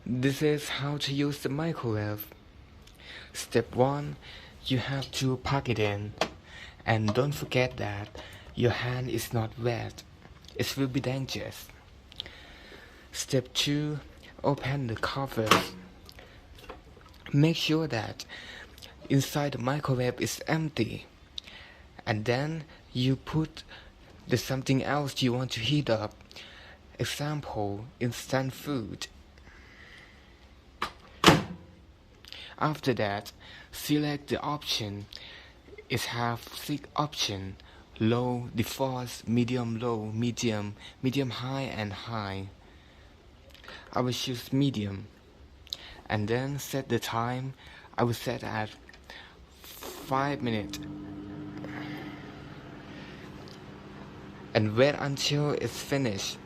This is how to use the microwave. Step 1. You have to plug it in. And don't forget that your hand is not wet. It will be dangerous. Step 2. Open the cover. Make sure that inside the microwave is empty. And then you put the something else you want to heat up. Example, instant food. After that, select the option. It has 6 options: low, default, medium low, medium high, and high. I will choose medium. And then set the time. I will set at 5 minutes. And wait until it's finished.